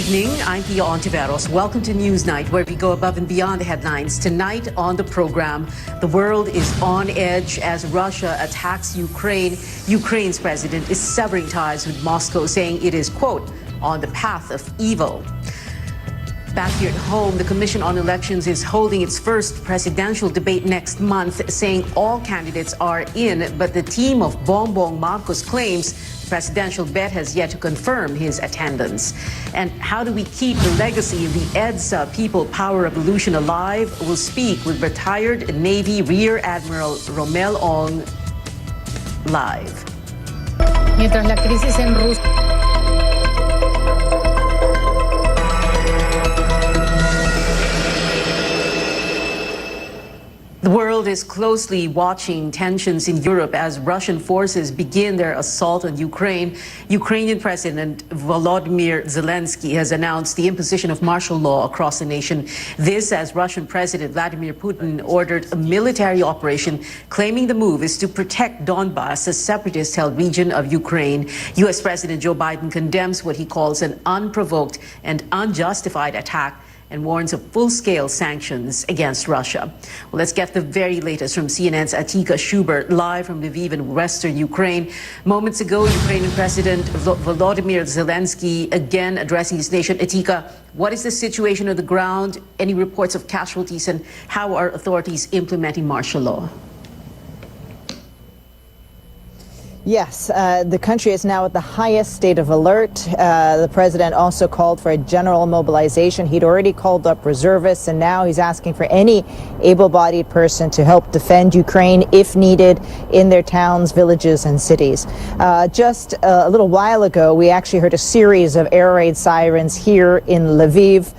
evening. I'm Pia Ontiveros. Welcome to Newsnight, where we go above and beyond the headlines. Tonight on the program, the world is on edge as Russia attacks Ukraine. Ukraine's president is severing ties with Moscow, saying it is, quote, on the path of evil. Back here at home, the Commission on Elections is holding its first presidential debate next month, saying all candidates are in, but the team of Bongbong Marcos claims the presidential bet has yet to confirm his attendance. And how do we keep the legacy of the EDSA People Power Revolution alive? We'll speak with retired Navy Rear Admiral Romel Ong live. Mientras la crisis en Rusia. The world is closely watching tensions in Europe as Russian forces begin their assault on Ukraine. Ukrainian President Volodymyr Zelensky has announced the imposition of martial law across the nation. This as Russian President Vladimir Putin ordered a military operation, claiming the move is to protect Donbas, a separatist-held region of Ukraine. U.S. President Joe Biden condemns what he calls an unprovoked and unjustified attack and warns of full-scale sanctions against Russia. Well, let's get the very latest from CNN's Atika Schubert, live from Lviv in western Ukraine. Moments ago, Ukrainian President Volodymyr Zelensky again addressing his nation. Atika, what is the situation on the ground? Any reports of casualties, and how are authorities implementing martial law? Yes, the country is now at the highest state of alert. The president also called for a general mobilization. He'd already called up reservists, and now he's asking for any able-bodied person to help defend Ukraine if needed in their towns, villages, and cities. Just a little while ago, we actually heard a series of air raid sirens here in Lviv.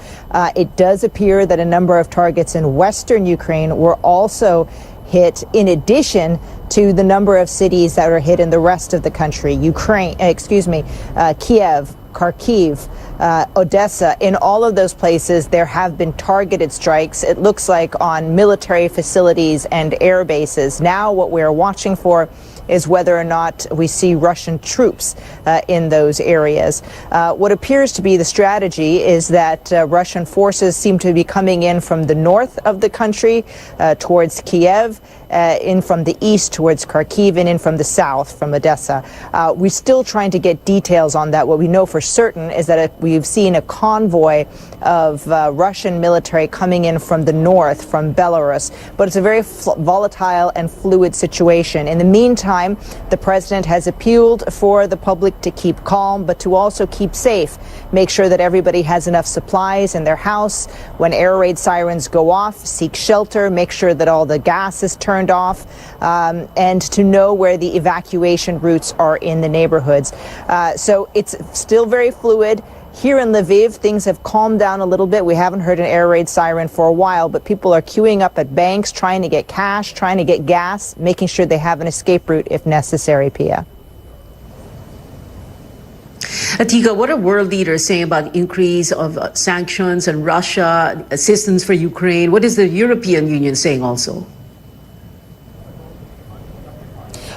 It does appear that a number of targets in western Ukraine were also hit, in addition to the number of cities that are hit in the rest of the country. Kiev, Kharkiv, Odessa. In all of those places, there have been targeted strikes, it looks like, on military facilities and air bases. Now what we're watching for is whether or not we see Russian troops in those areas. What appears to be the strategy is that Russian forces seem to be coming in from the north of the country towards Kiev, in from the east towards Kharkiv, and in from the south from Odessa. We're still trying to get details on that. What we know for certain is that we've seen a convoy of Russian military coming in from the north, from Belarus. But it's a very volatile and fluid situation. In the meantime, the president has appealed for the public to keep calm, but to also keep safe. Make sure that everybody has enough supplies in their house. When air raid sirens go off, seek shelter, make sure that all the gas is turned off, and to know where the evacuation routes are in the neighborhoods. So it's still very fluid. Here in Lviv, things have calmed down a little bit. We haven't heard an air raid siren for a while, but people are queuing up at banks, trying to get cash, trying to get gas, making sure they have an escape route if necessary, Pia. Atika, what are world leaders saying about the increase of sanctions and Russia, assistance for Ukraine? What is the European Union saying also?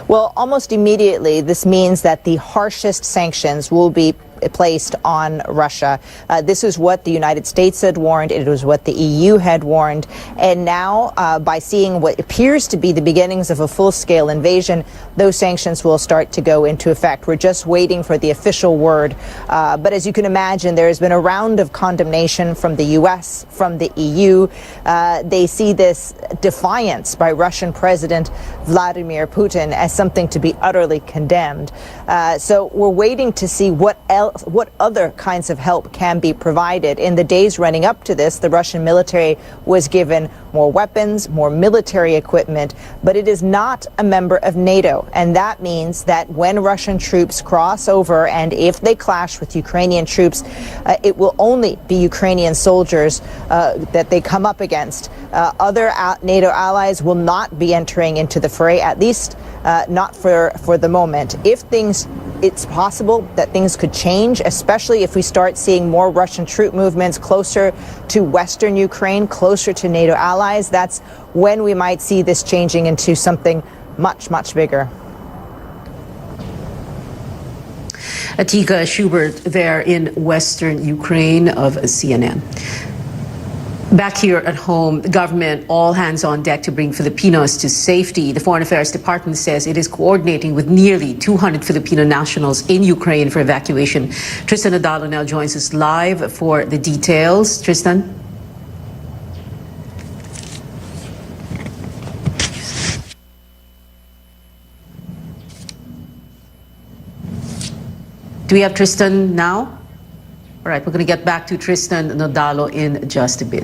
Well, almost immediately, this means that the harshest sanctions will be placed on Russia. This is what the United States had warned. It was what the EU had warned. And now, by seeing what appears to be the beginnings of a full-scale invasion, those sanctions will start to go into effect. We're just waiting for the official word. But as you can imagine, there has been a round of condemnation from the U.S., from the EU. They see this defiance by Russian President Vladimir Putin as something to be utterly condemned. So we're waiting to see what other kinds of help can be provided. In the days running up to this, the Russian military was given more weapons, more military equipment, but it is not a member of NATO. And that means that when Russian troops cross over, and if they clash with Ukrainian troops, it will only be Ukrainian soldiers that they come up against. Other NATO allies will not be entering into the fray, at least not for the moment. It's possible that things could change, especially if we start seeing more Russian troop movements closer to Western Ukraine, closer to NATO allies. That's when we might see this changing into something much, much bigger. Atika Schubert there in western Ukraine of CNN. Back here at home, the government all hands on deck to bring Filipinos to safety. The Foreign Affairs Department says it is coordinating with nearly 200 Filipino nationals in Ukraine for evacuation. Tristan Adalo now joins us live for the details. Tristan? Do we have Tristan now? All right, we're going to get back to Tristan Nodalo in just a bit.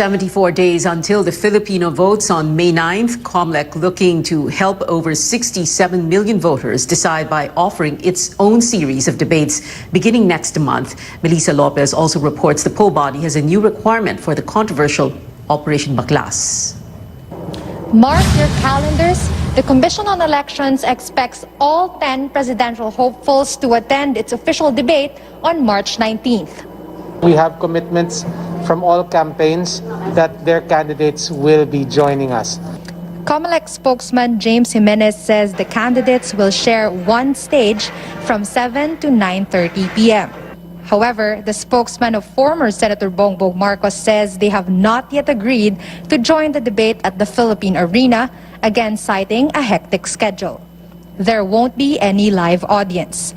74 days until the Filipino votes on May 9th, COMELEC looking to help over 67 million voters decide by offering its own series of debates beginning next month. Melissa Lopez also reports the poll body has a new requirement for the controversial Operation Baklas. Mark your calendars. The Commission on Elections expects all 10 presidential hopefuls to attend its official debate on March 19th. We have commitments from all campaigns that their candidates will be joining us. COMELEC spokesman James Jimenez says the candidates will share one stage from 7 to 9:30 p.m. However, the spokesman of former Senator Bongbong Marcos says they have not yet agreed to join the debate at the Philippine Arena, again citing a hectic schedule. There won't be any live audience.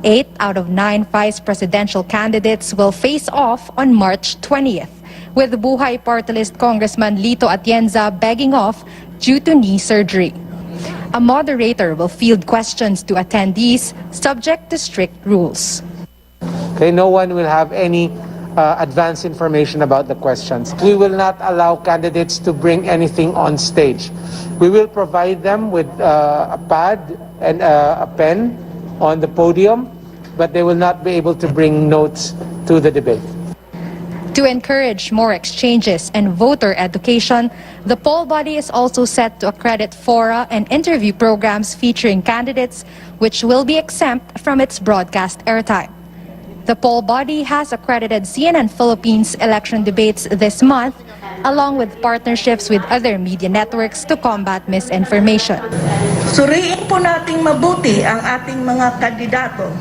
8 out of 9 vice presidential candidates will face off on March 20th, with Buhay Party List Congressman Lito Atienza begging off due to knee surgery. A moderator will field questions to attendees subject to strict rules. Okay, no one will have any advance information about the questions. We will not allow candidates to bring anything on stage. We will provide them with a pad and a pen on the podium, but they will not be able to bring notes to the debate. To encourage more exchanges and voter education, the poll body is also set to accredit fora and interview programs featuring candidates, which will be exempt from its broadcast airtime. The poll body has accredited CNN Philippines election debates this month, along with partnerships with other media networks to combat misinformation. Suriin po nating mabuti ang ating mga kandidato.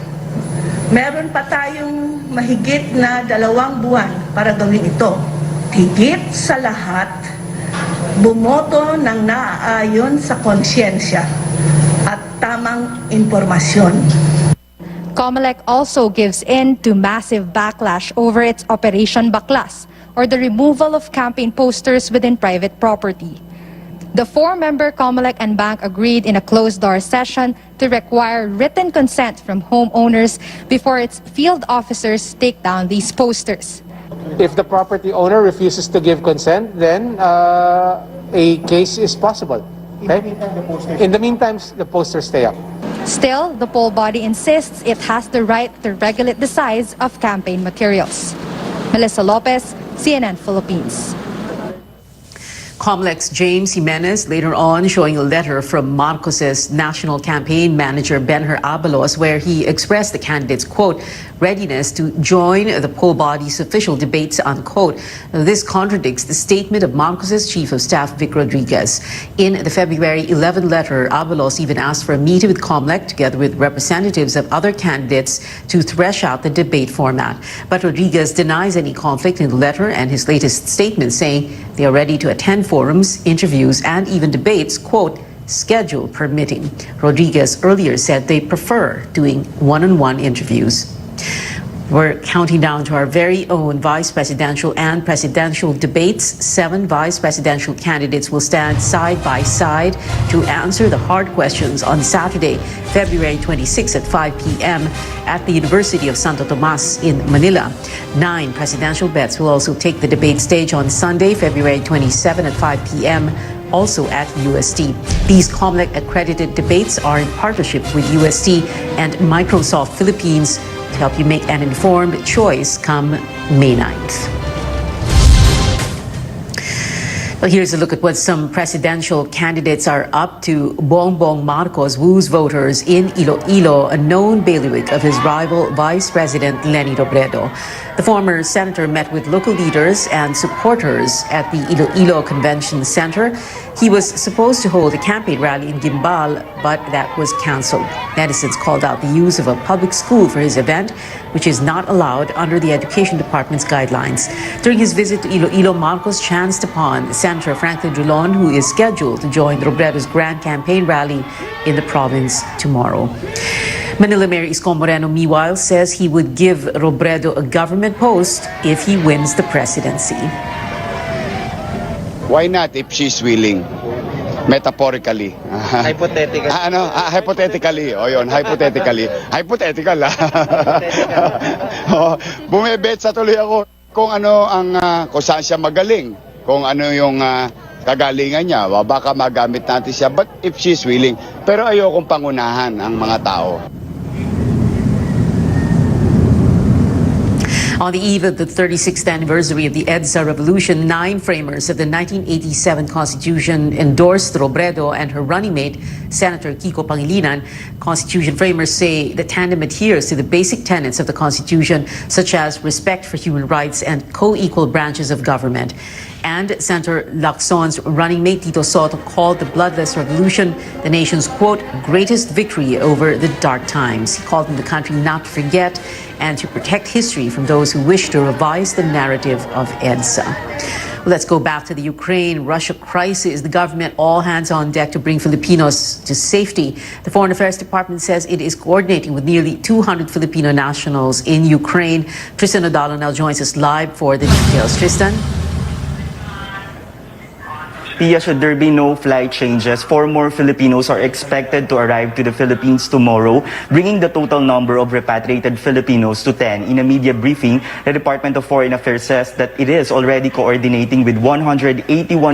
Meron pa tayong mahigit na 2 buwan para gawin ito. Higit sa lahat, bumoto ng naaayon sa konsyensya at tamang impormasyon. COMELEC also gives in to massive backlash over its Operation Baklas, or the removal of campaign posters within private property. The 4-member COMELEC and bank agreed in a closed-door session to require written consent from homeowners before its field officers take down these posters. If the property owner refuses to give consent, then a case is possible. Okay? In the meantime, the posters stay up. Still, the poll body insists it has the right to regulate the size of campaign materials. Melissa Lopez, CNN Philippines. COMELEC's James Jimenez later on showing a letter from Marcos's national campaign manager Benher Abalos, where he expressed the candidates' quote readiness to join the poll body's official debates, unquote. Now, this contradicts the statement of Marcos's chief of staff Vic Rodriguez. In the February 11 letter, Abalos even asked for a meeting with COMELEC together with representatives of other candidates to thresh out the debate format. But Rodriguez denies any conflict in the letter and his latest statement, saying they are ready to attend forums, interviews, and even debates, quote, schedule permitting. Rodriguez earlier said they prefer doing one-on-one interviews. We're counting down to our very own vice presidential and presidential debates. 7 vice presidential candidates will stand side by side to answer the hard questions on Saturday, February 26 at 5 p.m. at the University of Santo Tomas in Manila. 9 presidential bets will also take the debate stage on Sunday, February 27 at 5 p.m. also at UST. These COMELEC accredited debates are in partnership with UST and Microsoft Philippines to help you make an informed choice come May 9th. Well, here's a look at what some presidential candidates are up to. Bongbong Marcos woos voters in Iloilo, a known bailiwick of his rival Vice President Leni Robredo. The former senator met with local leaders and supporters at the Iloilo Convention Center. He was supposed to hold a campaign rally in Gimbal, but that was canceled. Netizens called out the use of a public school for his event, which is not allowed under the Education Department's guidelines. During his visit to Iloilo, Marcos chanced upon Senator Franklin Drilon, who is scheduled to join Robredo's grand campaign rally in the province tomorrow. Manila Mayor Isko Moreno, meanwhile, says he would give Robredo a government post if he wins the presidency. Why not if she's willing? Metaphorically. Hypothetical. Hypothetically. O yun, hypothetically. Hypothetical. Bumibet sa tuloy ako kung ano ang kung saan siya magaling, kung ano yung kagalingan niya, baka magamit natin siya, but if she's willing. Pero ayokong pangunahan ang mga tao. On the eve of the 36th anniversary of the EDSA revolution, 9 framers of the 1987 Constitution endorsed Robredo and her running mate, Senator Kiko Pangilinan. Constitution framers say the tandem adheres to the basic tenets of the Constitution, such as respect for human rights and co-equal branches of government. And Senator Lacson's running mate, Tito Soto, called the bloodless revolution the nation's, quote, greatest victory over the dark times. He called on the country not to forget and to protect history from those who wish to revise the narrative of EDSA. Well, let's go back to the Ukraine-Russia crisis. The government all hands on deck to bring Filipinos to safety. The Foreign Affairs Department says it is coordinating with nearly 200 Filipino nationals in Ukraine. Tristan Odalo now joins us live for the details. Tristan? Pia, should there be no flight changes, 4 more Filipinos are expected to arrive to the Philippines tomorrow, bringing the total number of repatriated Filipinos to 10. In a media briefing, the Department of Foreign Affairs says that it is already coordinating with 181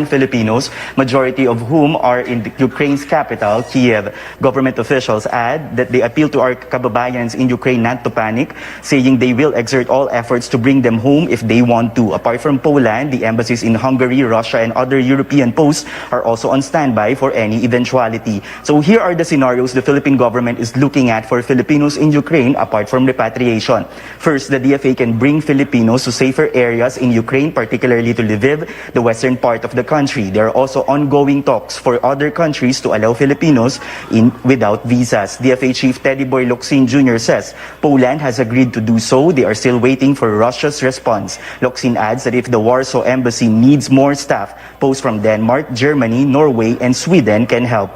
Filipinos, majority of whom are in Ukraine's capital, Kiev. Government officials add that they appeal to our kababayans in Ukraine not to panic, saying they will exert all efforts to bring them home if they want to. Apart from Poland, the embassies in Hungary, Russia, and other European posts are also on standby for any eventuality. So here are the scenarios the Philippine government is looking at for Filipinos in Ukraine apart from repatriation. First, the DFA can bring Filipinos to safer areas in Ukraine, particularly to Lviv, the western part of the country. There are also ongoing talks for other countries to allow Filipinos in without visas. DFA Chief Teddy Boy Locsin Jr. says Poland has agreed to do so. They are still waiting for Russia's response. Locsin adds that if the Warsaw embassy needs more staff, posts from Denmark, Germany, Norway, and Sweden can help.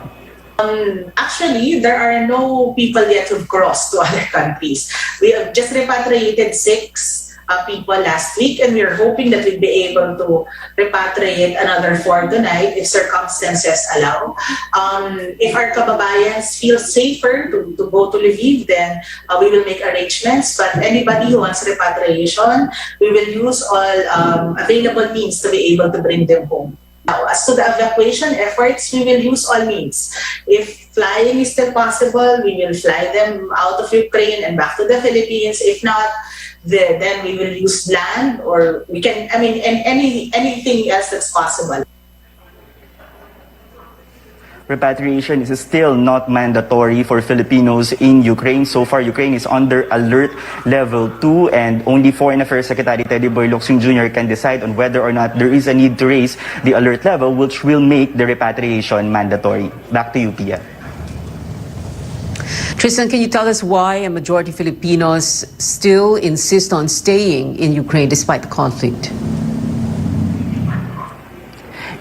Actually, there are no people yet who've crossed to other countries. We have just repatriated 6 people last week, and we're hoping that we'll be able to repatriate another 4 tonight if circumstances allow. If our kababayans feel safer to go to Lviv, then we will make arrangements. But anybody who wants repatriation, we will use all available means to be able to bring them home. Now, as to the evacuation efforts, we will use all means. If flying is still possible, we will fly them out of Ukraine and back to the Philippines. If not, then we will use land, or we can, and anything else that's possible. Repatriation is still not mandatory for Filipinos in Ukraine. So far, Ukraine is under alert level 2, and only Foreign Affairs Secretary Teddy Boy Locsin Jr. can decide on whether or not there is a need to raise the alert level, which will make the repatriation mandatory. Back to you, Pia. Tristan, can you tell us why a majority of Filipinos still insist on staying in Ukraine despite the conflict?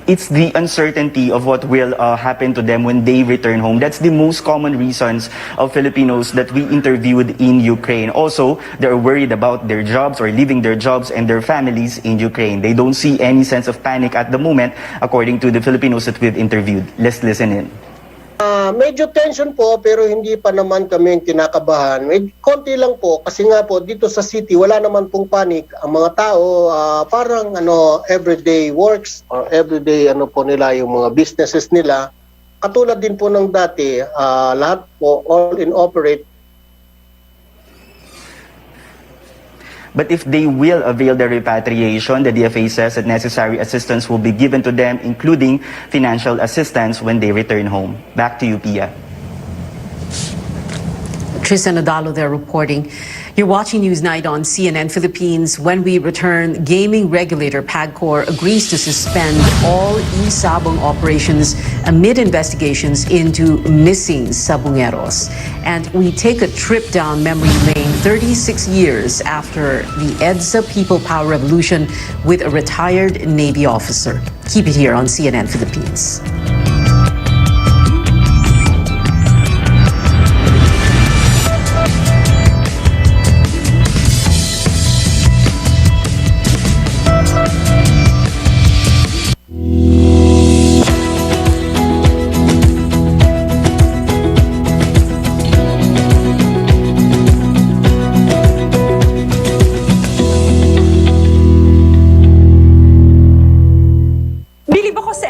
It's the uncertainty of what will happen to them when they return home. That's the most common reasons of Filipinos that we interviewed in Ukraine. Also, they're worried about their jobs or leaving their jobs and their families in Ukraine. They don't see any sense of panic at the moment, according to the Filipinos that we've interviewed. Let's listen in. Medyo tension po, pero hindi pa naman kami kinakabahan. Konti lang po kasi nga po dito sa city wala naman pong panic. Ang mga tao parang everyday works or everyday po nila yung mga businesses nila. Katulad din po ng dati, lahat po all in operate. But if they will avail their repatriation, the DFA says that necessary assistance will be given to them, including financial assistance when they return home. Back to you, Pia. Tristan Adalo there reporting. You're watching Newsnight on CNN Philippines. When we return, gaming regulator PAGCOR agrees to suspend all e-sabong operations amid investigations into missing sabongeros. And we take a trip down memory lane 36 years after the EDSA People Power Revolution with a retired Navy officer. Keep it here on CNN Philippines.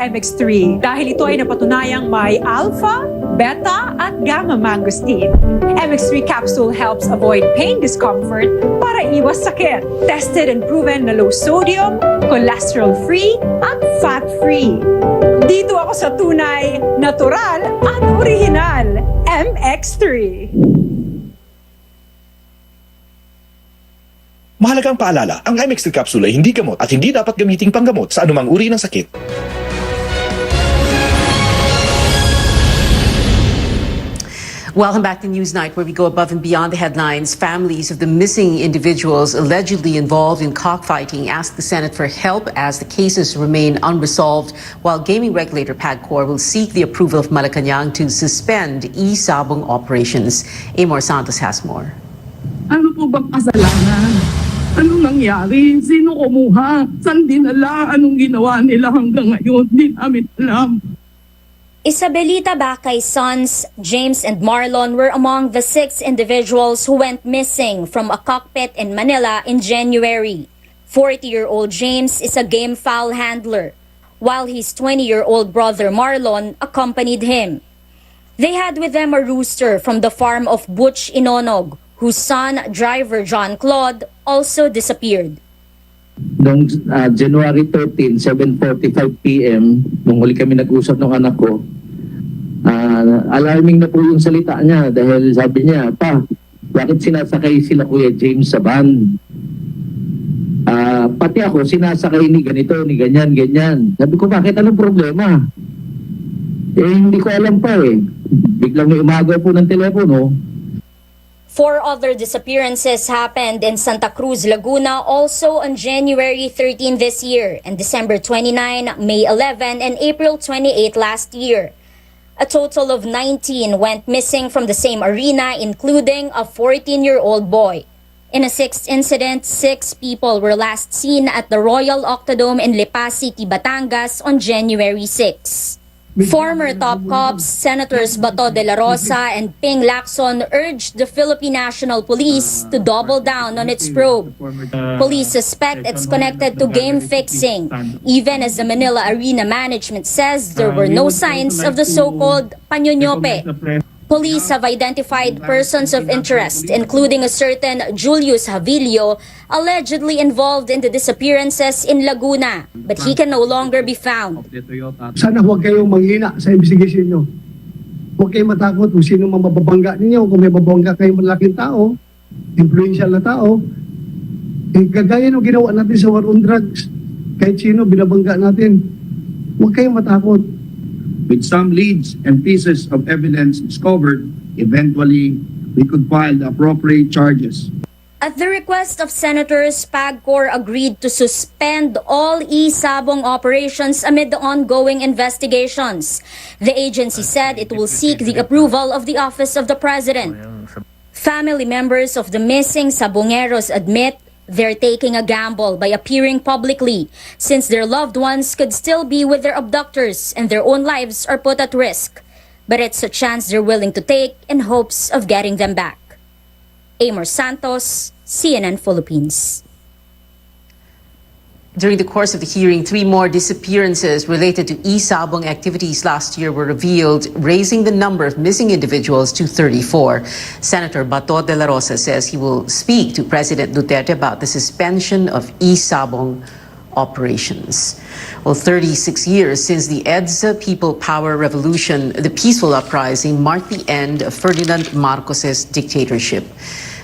MX3 dahil ito ay napatunayang may alpha, beta at gamma mangosteen. MX3 capsule helps avoid pain discomfort para iwas sakit. Tested and proven na low sodium, cholesterol-free at fat-free. Dito ako sa tunay, natural at original. MX3. Mahalagang paalala, ang MX3 capsule ay hindi gamot at hindi dapat gamiting panggamot sa anumang uri ng sakit. Welcome back to Newsnight, where we go above and beyond the headlines. Families of the missing individuals allegedly involved in cockfighting ask the Senate for help as the cases remain unresolved, while gaming regulator PAGCOR will seek the approval of Malacanang to suspend e-sabong operations. Amor Santos has more. Ano po bang kasalanan? Anong nangyari? Sino kumuha? Saan dinala? Anong ginawa nila hanggang ngayon? Di namin alam. Isabelita Bacay's sons, James and Marlon, were among the 6 individuals who went missing from a cockpit in Manila in January. 40-year-old James is a game fowl handler, while his 20-year-old brother Marlon accompanied him. They had with them a rooster from the farm of Butch Inonog, whose son, driver John Claude, also disappeared. Noong January 13, 7:45 p.m., nung huli kami nag-usap ng anak ko, alarming na po yung salita niya dahil sabi niya, "Pa, bakit sinasakay sila Kuya James sa van? Pati ako sinasakay ni ganito, ni ganyan, ganyan." Sabi ko, "Bakit? Anong problema?" Hindi ko alam pa eh. Biglang may umagaw po ng telepono. 4 other disappearances happened in Santa Cruz, Laguna, also on January 13 this year, and December 29, May 11, and April 28 last year. A total of 19 went missing from the same arena, including a 14-year-old boy. In a 6th incident, 6 people were last seen at the Royal Octodome in Lipa City, Batangas on January 6. Former top cops Senators Bato de la Rosa and Ping Lacson urged the Philippine National Police to double down on its probe. Police suspect it's connected to game fixing, even as the Manila Arena management says there were no signs of the so-called panyonyope. Police have identified persons of interest, including a certain Julius Havilio, allegedly involved in the disappearances in Laguna, but he can no longer be found. Sana huwag kayong manghina sa investigation nyo. Huwag kayong matakot kung sino mababangga ninyo. Kung may mababangga kayong malaking tao, influential na tao, kagaya ng ginawa natin sa war on drugs, kahit sino binabangga natin, huwag kayong matakot. With some leads and pieces of evidence discovered, eventually we could file the appropriate charges. At the request of Senators, PAGCOR agreed to suspend all e-sabong operations amid the ongoing investigations. The agency said it will seek the approval of the Office of the President. Family members of the missing sabongeros admit they're taking a gamble by appearing publicly, since their loved ones could still be with their abductors and their own lives are put at risk. But it's a chance they're willing to take in hopes of getting them back. Amor Santos, CNN Philippines. During the course of the hearing, 3 more disappearances related to e-sabong activities last year were revealed, raising the number of missing individuals to 34. Senator Bato de la Rosa says he will speak to President Duterte about the suspension of e-sabong operations. Well, 36 years since the EDSA People Power Revolution, the peaceful uprising marked the end of Ferdinand Marcos's dictatorship.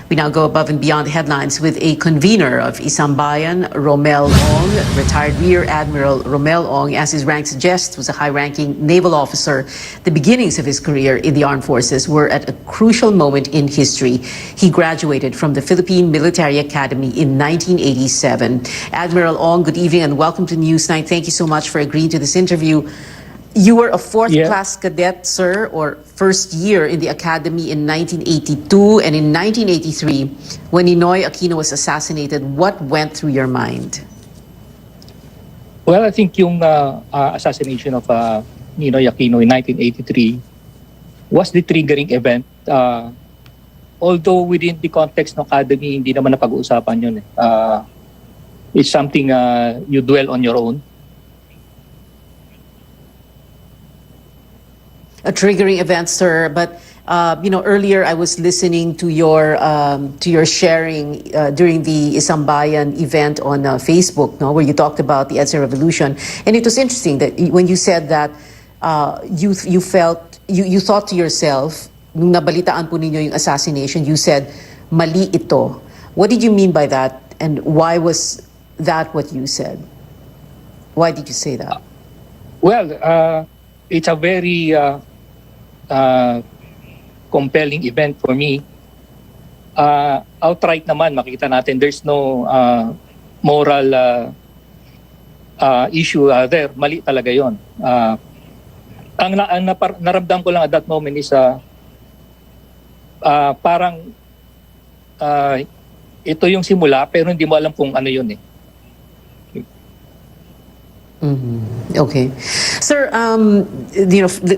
We now go above and beyond the headlines with a convener of Isambayan, Romel Ong. Retired Rear Admiral Romel Ong, as his rank suggests, was a high-ranking naval officer. The beginnings of his career in the armed forces were at a crucial moment in history. He graduated from the Philippine Military Academy in 1987. Admiral Ong, good evening and welcome to Newsnight. Thank you so much for agreeing to this interview. You were a fourth-class cadet, sir, or first year in the academy in 1982, and in 1983, when Ninoy Aquino was assassinated, what went through your mind? Well, I think yung assassination of Ninoy Aquino in 1983 was the triggering event. Although within the context ng academy, hindi naman napag-uusapan yun. It's something you dwell on your own. A triggering event, sir. But earlier I was listening to your sharing during the Isambayan event on Facebook, no, where you talked about the EDSA revolution, and it was interesting that when you said that you thought to yourself, nung nabalitaan po ninyo yung assassination, you said, mali ito. What did you mean by that, and why was that what you said? Why did you say that? Well, it's a very compelling event for me. Outright naman, makita natin, there's no moral issue there. Mali talaga yon. Ang naramdam ko lang at that moment is parang ito yung simula pero hindi mo alam kung ano yun eh. Okay. Sir,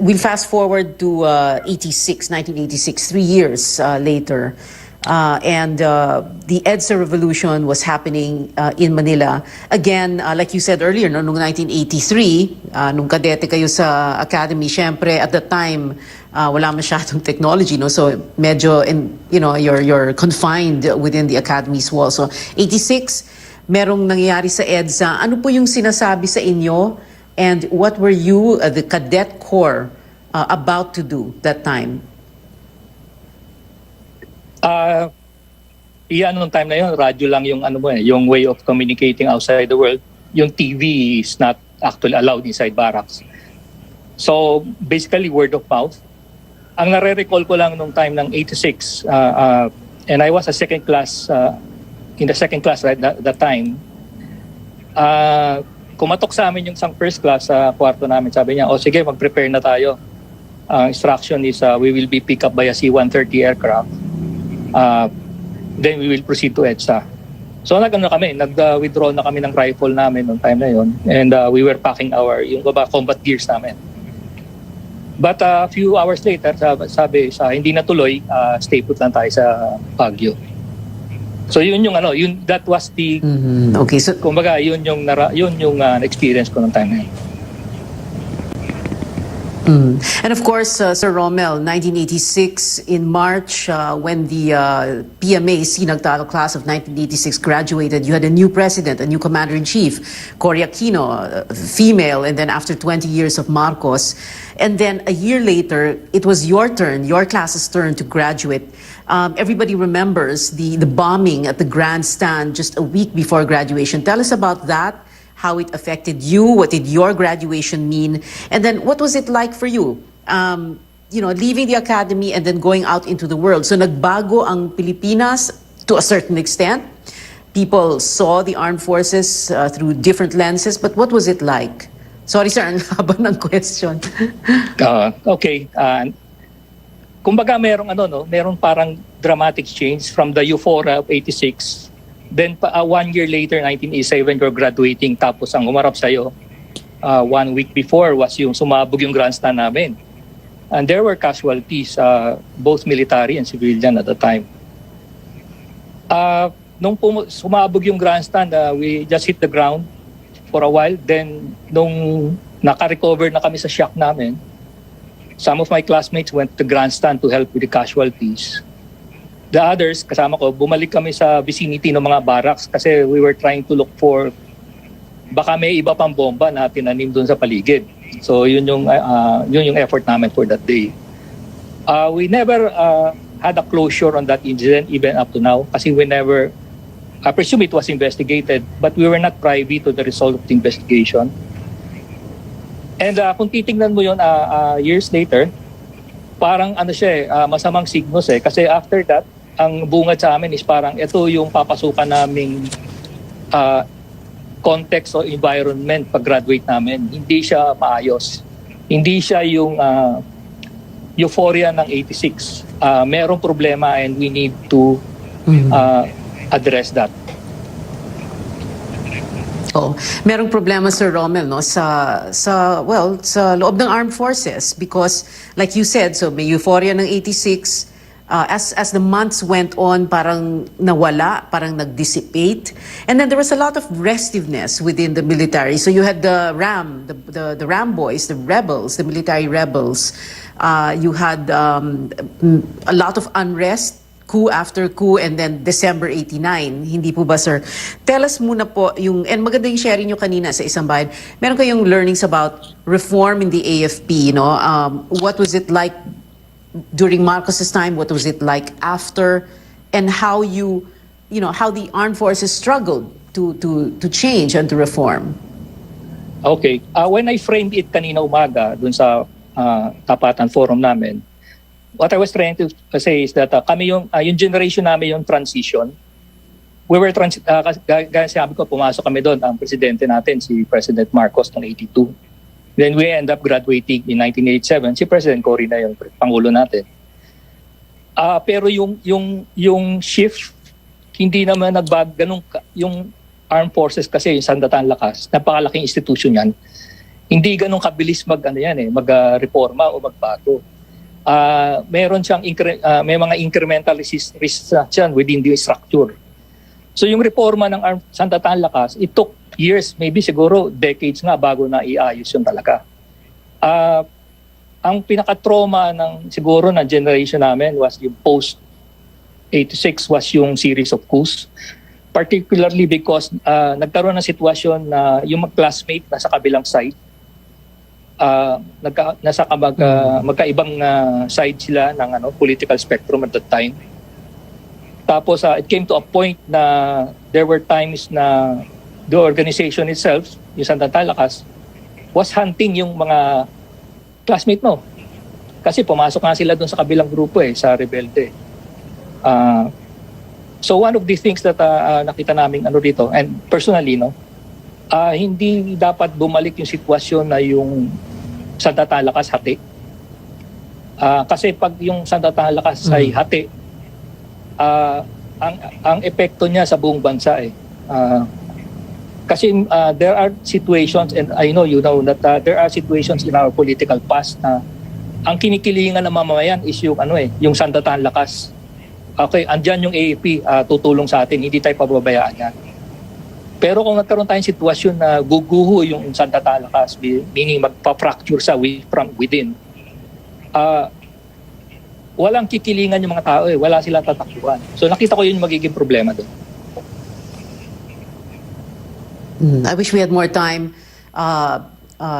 we'll fast forward to 1986, 3 years later. And the EDSA revolution was happening in Manila. Again, like you said earlier, no, noong 1983, nung kadete kayo sa academy, syempre at the time, wala masyadong technology, no? So medyo, you're confined within the academy's walls. So 86, merong nangyayari sa EDSA. Ano po yung sinasabi sa inyo? And what were you, the cadet corps, about to do that time? Nung time na yun, radyo lang yung yung way of communicating outside the world. Yung TV is not actually allowed inside barracks. So basically word of mouth. Ang nare-recall ko lang nung time ng 86, and I was a second class in the second class right that time. Kumatok sa amin yung isang first class sa kwarto namin. Sabi niya, sige, mag-prepare na tayo. Instruction is we will be picked up by a C-130 aircraft. Then we will proceed to EDSA. So nag-withdraw na kami ng rifle namin noong time na yon, and we were packing yung combat gears namin. But a few hours later, sabi hindi na tuloy, stay put lang tayo sa Baguio. So that was the okay, so kumbaga yun yung experience ko noong time na yun. And of course, Sir Romel, 1986 in March, when the PMA Nagtalo class of 1986 graduated, you had a new president, a new commander-in-chief, Cory Aquino, female, and then after 20 years of Marcos. And then a year later, it was your turn, your class's turn to graduate. Everybody remembers the bombing at the grandstand just a week before graduation. Tell us about that. How it affected you, what did your graduation mean, and then what was it like for you? Leaving the academy and then going out into the world. So nagbago ang Pilipinas to a certain extent. People saw the armed forces through different lenses, but what was it like? Sorry sir, ang haba ng question. Okay. Kumbaga merong parang dramatic change from the euphoria of 86. Then 1 year later, 1987, you're graduating, tapos ang umarap sa'yo 1 week before was yung sumabog yung grandstand namin. And there were casualties, both military and civilian at the time. Nung sumabog yung grandstand, we just hit the ground. for a while. Then, nung naka-recover na kami sa shock namin, some of my classmates went to grandstand to help with the casualties. The others, kasama ko, bumalik kami sa vicinity ng mga barracks kasi we were trying to look for baka may iba pang bomba na tinanim doon sa paligid. So yun yung effort namin for that day. We never had a closure on that incident even up to now kasi we never, I presume it was investigated, but we were not privy to the result of the investigation. And kung titingnan mo yun years later, parang ano siya masamang signos kasi after that, ang bungad sa amin is parang ito yung papasukan naming context o environment pag-graduate namin. Hindi siya maayos. Hindi siya yung euphoria ng 86. Merong problema and we need to address that. Oh, merong problema, Sir Rommel, no, sa loob ng armed forces because like you said, so may euphoria ng 86. As the months went on, parang nawala, parang nag-dissipate. And then there was a lot of restiveness within the military. So you had the RAM boys, the rebels, the military rebels. You had a lot of unrest, coup after coup, and then December 89. Hindi po ba, sir? Tell us muna po, and maganda yung sharing nyo kanina sa Isang Bayan. Meron kayong learnings about reform in the AFP, no? What was it like during Marcos's time? What was it like after? And how how the armed forces struggled to change and to reform? Okay. When I framed it kanina umaga dun sa Tapatan Forum namin, what I was trying to say is that kami yung generation namin yung transition. We were gaya sabi ko, pumasok kami doon, ang presidente natin, si President Marcos ng 82. Then we end up graduating in 1987. Si President Cory na yung Pangulo natin. Pero yung shift, hindi naman nagbago. Yung armed forces kasi, yung Sandatang Lakas, napakalaking institution yan. Hindi ganun kabilis mag-reforma o magbago. Meron siyang may mga incremental risks yan within the structure. So yung reforma ng Sandatang Lakas, it took years, maybe siguro decades nga bago na iayos yun talaga. Ang pinaka-trauma siguro ng generation namin was yung post-86 was yung series of coups. Particularly because nagkaroon ng sitwasyon na yung classmate nasa kabilang side, magkaibang side sila ng political spectrum at that time. Tapos it came to a point na there were times na the organization itself, yung Sandatang Lakas, was hunting yung mga classmate mo. Kasi pumasok nga sila doon sa kabilang grupo sa rebelde. So one of the things that nakita namin dito, and personally, hindi dapat bumalik yung sitwasyon na yung Sandatang Lakas hati. Kasi pag yung Sandatang Lakas ay hati, ang epekto niya sa buong bansa kasi there are situations, and I know you know that there are situations in our political past na ang kinikilingan ng mamamayan is yung Sandatang Lakas. Okay, andyan yung AAP, tutulong sa atin, hindi tayo pababayaan yan. Pero kung nagkaroon tayong sitwasyon na guguho yung Sandatang Lakas, meaning magpa-fracture from within, walang kikilingan yung mga tao, wala silang tatakbuhan. So nakita ko yun yung magiging problema doon. I wish we had more time,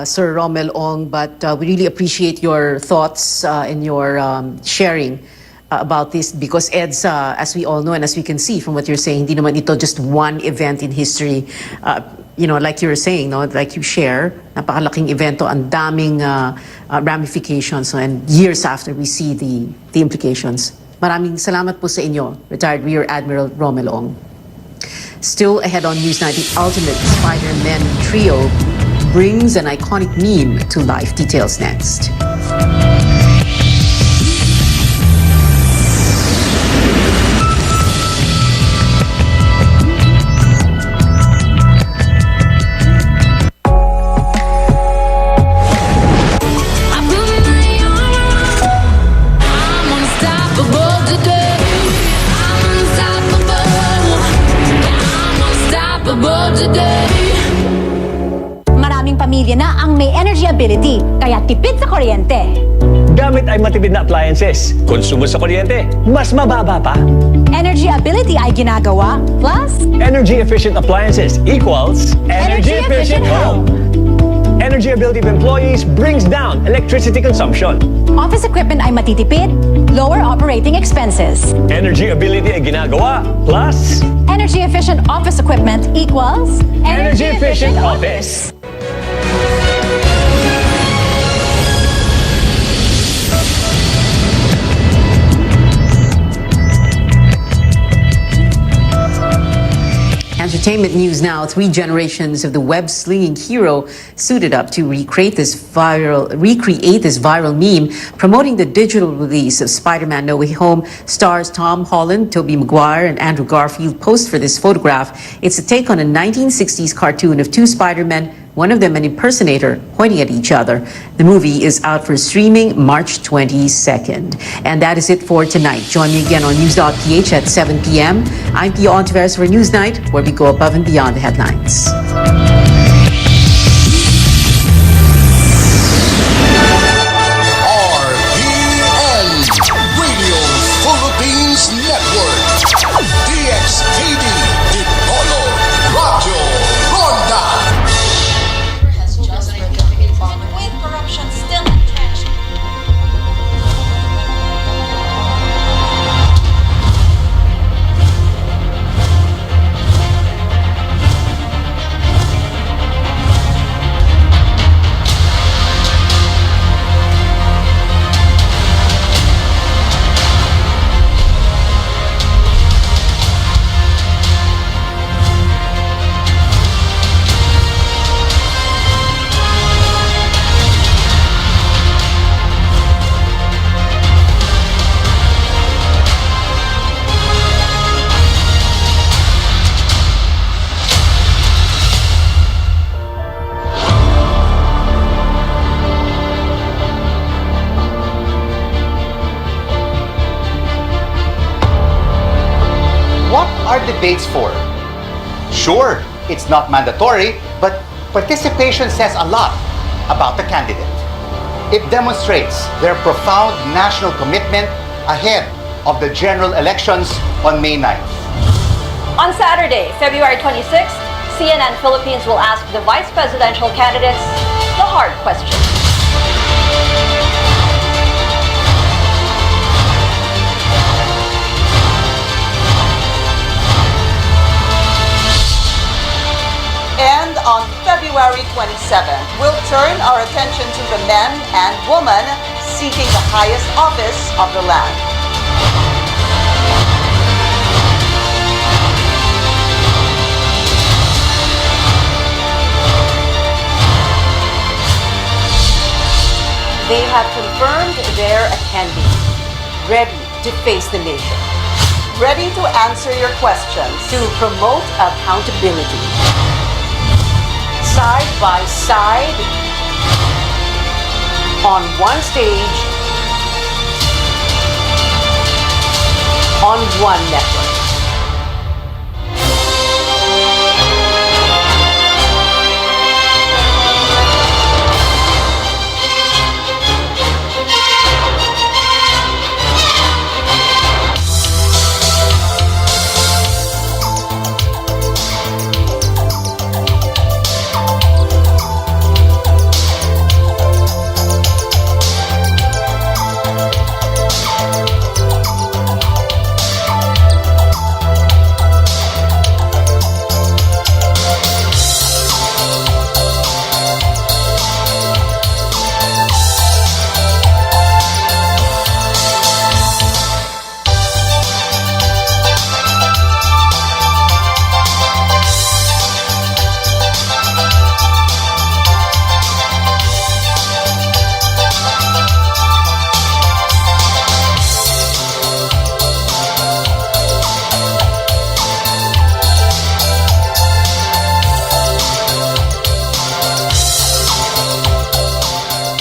Sir Rommel Ong, but we really appreciate your thoughts and your sharing about this because EDSA, as we all know and as we can see from what you're saying, hindi naman ito just one event in history. Like you were saying, like you share, napakalaking evento, ang daming ramifications, and years after we see the implications. Maraming salamat po sa inyo, retired Rear Admiral Rommel Ong. Still ahead on News 9, the ultimate Spider-Man trio brings an iconic meme to life. Details next. energy ability, kaya tipid sa kuryente. Gamit ay matipid na appliances. Konsumo sa kuryente, mas mababa pa. Energy ability ay ginagawa, plus Energy efficient appliances equals energy efficient home. Energy ability of employees brings down electricity consumption. office equipment ay matitipid, lower operating expenses. Energy ability ay ginagawa, plus Energy efficient office equipment equals energy efficient office. Entertainment news now. 3 generations of the web-slinging hero suited up to recreate this viral meme promoting the digital release of Spider-Man No Way Home. Stars Tom Holland, Tobey Maguire, and Andrew Garfield posed for this photograph. It's a take on a 1960s cartoon of 2 Spider-Men, one of them an impersonator, pointing at each other. The movie is out for streaming March 22nd. And that is it for tonight. Join me again on News.ph at 7 p.m. I'm Pia Ontiveros for Newsnight, where we go above and beyond the headlines. RPN, Radio Philippines Network. DXTV, Dipolo, Radio Ronda. With corruption still entrenched. What are debates for? Sure, it's not mandatory, but participation says a lot about the candidate. It demonstrates their profound national commitment ahead of the general elections on May 9th. On Saturday, February 26th, CNN Philippines will ask the vice presidential candidates the hard question. And on February 27th, we'll turn our attention to the men and women seeking the highest office of the land. They have confirmed they're attending, ready to face the nation, Ready to answer your questions. to promote accountability. Side by side, on one stage, on one network.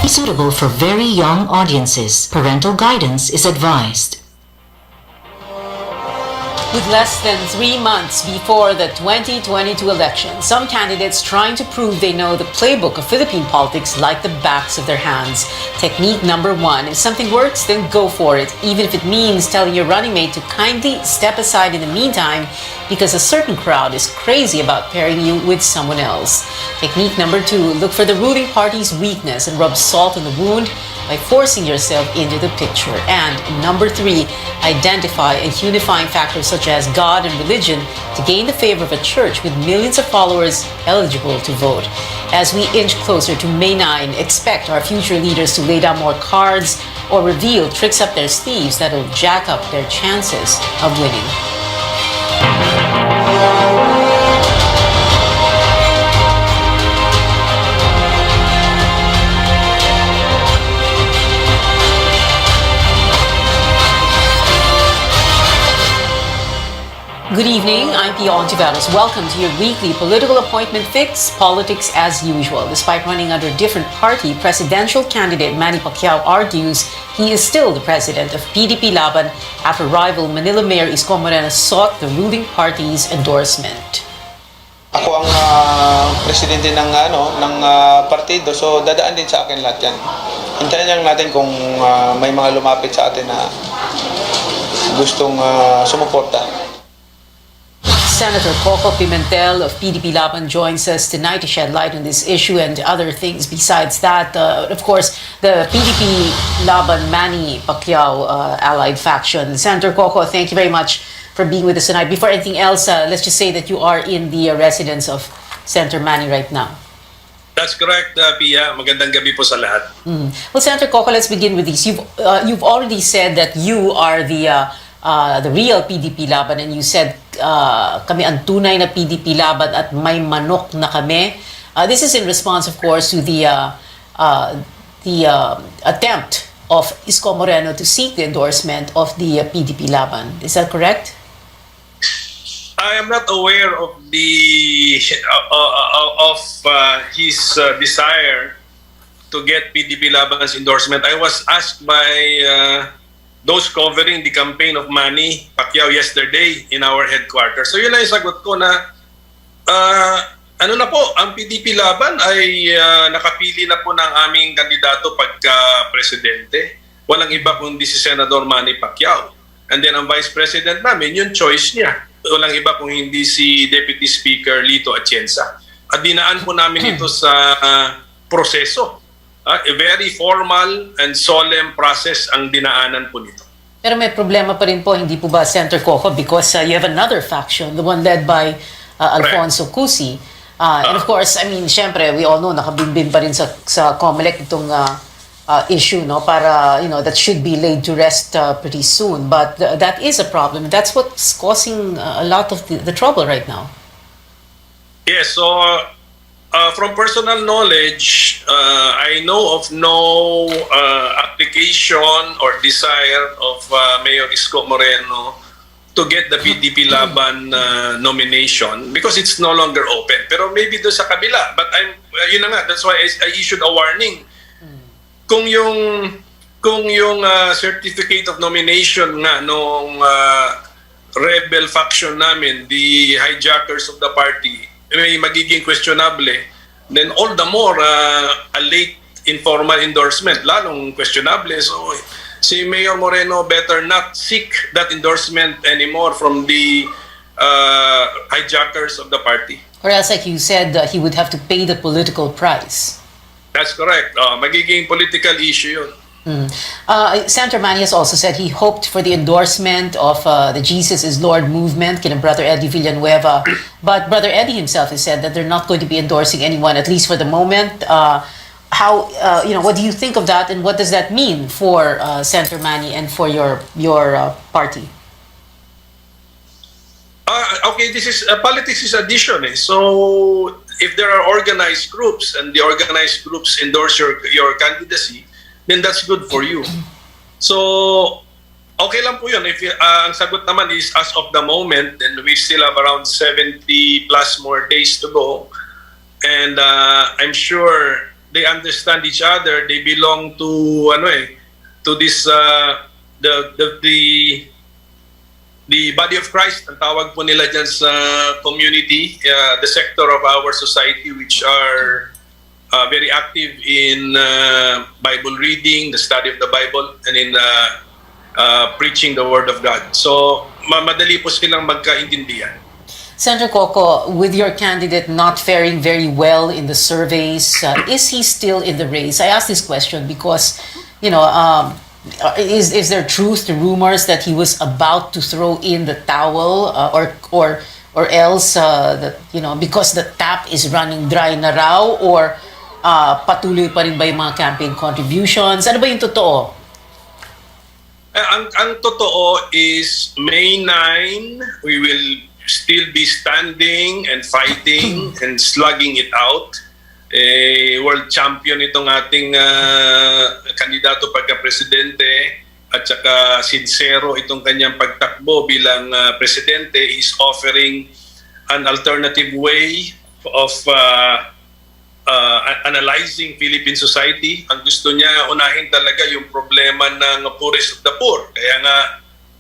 Suitable for very young audiences. Parental guidance is advised. With less than 3 months before the 2022 election, some candidates trying to prove they know the playbook of Philippine politics like the backs of their hands. Technique number 1, if something works, then go for it, even if it means telling your running mate to kindly step aside in the meantime because a certain crowd is crazy about pairing you with someone else. Technique number 2, look for the ruling party's weakness and rub salt in the wound by forcing yourself into the picture. And number 3, identify a unifying factor such as God and religion to gain the favor of a church with millions of followers eligible to vote. As we inch closer to May 9, expect our future leaders to lay down more cards or reveal tricks up their sleeves that'll jack up their chances of winning. Good evening, I'm Pia Ontiveros. Welcome to your weekly political appointment fix, politics as usual. Despite running under a different party, presidential candidate Manny Pacquiao argues he is still the president of PDP Laban after rival Manila Mayor Isko Moreno sought the ruling party's endorsement. Ako ang presidente ng partido, so dadaan din sa akin lahat yan. Hintayin lang natin kung may mga lumapit sa atin na gustong sumuporta. Senator Coco Pimentel of PDP Laban joins us tonight to shed light on this issue and other things besides that. Of course, the PDP Laban Manny Pacquiao allied faction. Senator Coco, thank you very much for being with us tonight. Before anything else, let's just say that you are in the residence of Senator Manny right now. That's correct, Pia. Magandang gabi po sa lahat. Well, Senator Coco, let's begin with this. You've already said that you are the real PDP Laban, and you said kami ang tunay na PDP Laban at may manok na kami. This is in response, of course, to the attempt of Isko Moreno to seek the endorsement of the PDP Laban. Is that correct? I am not aware of the his desire to get PDP Laban's endorsement. I was asked by those covering the campaign of Manny Pacquiao yesterday in our headquarters. So yun lang yung sagot ko na ano na po, ang PDP Laban ay nakapili na po ng aming kandidato pagka-presidente. Walang iba kundi si Senador Manny Pacquiao. And then ang Vice President namin, yung choice niya. Walang iba kung hindi si Deputy Speaker Lito Atienza. At dinaan po namin ito sa proseso. A very formal and solemn process ang dinaanan po nito. Pero may problema pa rin po, hindi po ba, Senator Coco? Because you have another faction, the one led by Alfonso Cusi. And of course, I mean, syempre, we all know, nakabimbing pa rin sa COMELEC itong issue, no? Para, that should be laid to rest pretty soon. But that is a problem. That's what's causing a lot of the trouble right now. Yes, so from personal knowledge, I know of no application or desire of Mayor Isko Moreno to get the PDP Laban nomination because it's no longer open. Pero maybe doon sa kabila. But yun na nga, that's why I issued a warning. Kung yung certificate of nomination nga nung rebel faction namin, the hijackers of the party, may magiging questionable, then all the more a late informal endorsement, lalong questionable. So si Mayor Moreno better not seek that endorsement anymore from the hijackers of the party. Or else, like you said, he would have to pay the political price. That's correct. Magiging political issue yun. Senator Manny has also said he hoped for the endorsement of the Jesus is Lord movement, kina Brother Eddie Villanueva. But Brother Eddie himself has said that they're not going to be endorsing anyone, at least for the moment. What do you think of that, and what does that mean for Senator Manny and for your party? Okay, this is politics is addition. So if there are organized groups and the organized groups endorse your candidacy, then that's good for you. So, okay lang po yun. If ang sagot naman is as of the moment, then we still have around 70 plus more days to go. And I'm sure they understand each other. They belong to this the body of Christ, ang tawag po nila dyan sa community, the sector of our society which are very active in Bible reading, the study of the Bible, and in preaching the Word of God. So, madali po silang magkaintindihan. Senator Coco, with your candidate not faring very well in the surveys, is he still in the race? I ask this question because, is there truth to rumors that he was about to throw in the towel, or else that because the tap is running dry na raw, or patuloy pa rin ba yung mga campaign contributions? Ano ba yung totoo? Ang totoo is May 9, we will still be standing and fighting and slugging it out. World champion itong ating kandidato pagka-presidente, at saka sincero itong kanyang pagtakbo bilang presidente. Is offering an alternative way of analyzing Philippine society. Ang gusto niya unahin talaga yung problema ng poorest of the poor. Kaya nga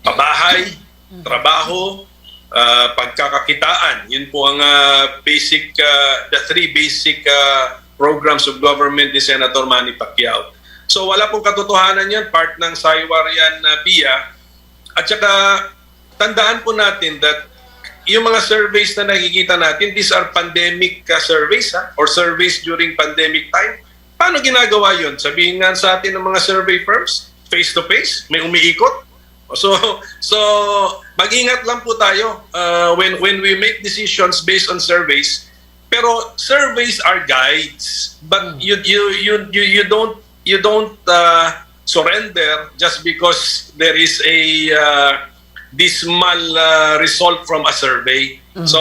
pabahay, trabaho, pagkakakitaan. Yun po ang basic, the three basic programs of government ni Senator Manny Pacquiao. So wala pong katotohanan yan, part ng saywar yan, Pia. At saka tandaan po natin that yung mga surveys na nakikita natin, these are pandemic surveys, or surveys during pandemic time. Paano ginagawa yun? Sabihin nga sa atin ng mga survey firms, face-to-face, may umiikot. So mag-ingat lang po tayo when we make decisions based on surveys. Pero surveys are guides, but you don't surrender just because there is a dismal result from a survey. So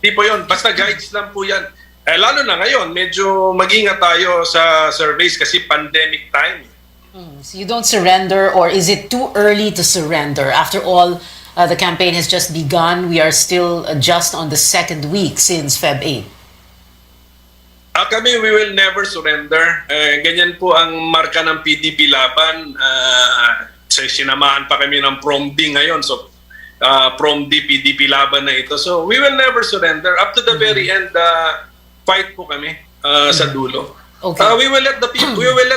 di po yun, basta guides lang po yan. Lalo na ngayon, medyo mag-ingat tayo sa surveys kasi pandemic time. So you don't surrender, or is it too early to surrender? After all, the campaign has just begun. We are still just on the second week since Feb 8. Kami, we will never surrender. Ganyan po ang marka ng PDP laban. Sinamahan pa kami ng prom-D ngayon. So, prom-D, PDP laban na ito. So, we will never surrender. Up to the very end, fight po kami sa dulo. Okay. We will let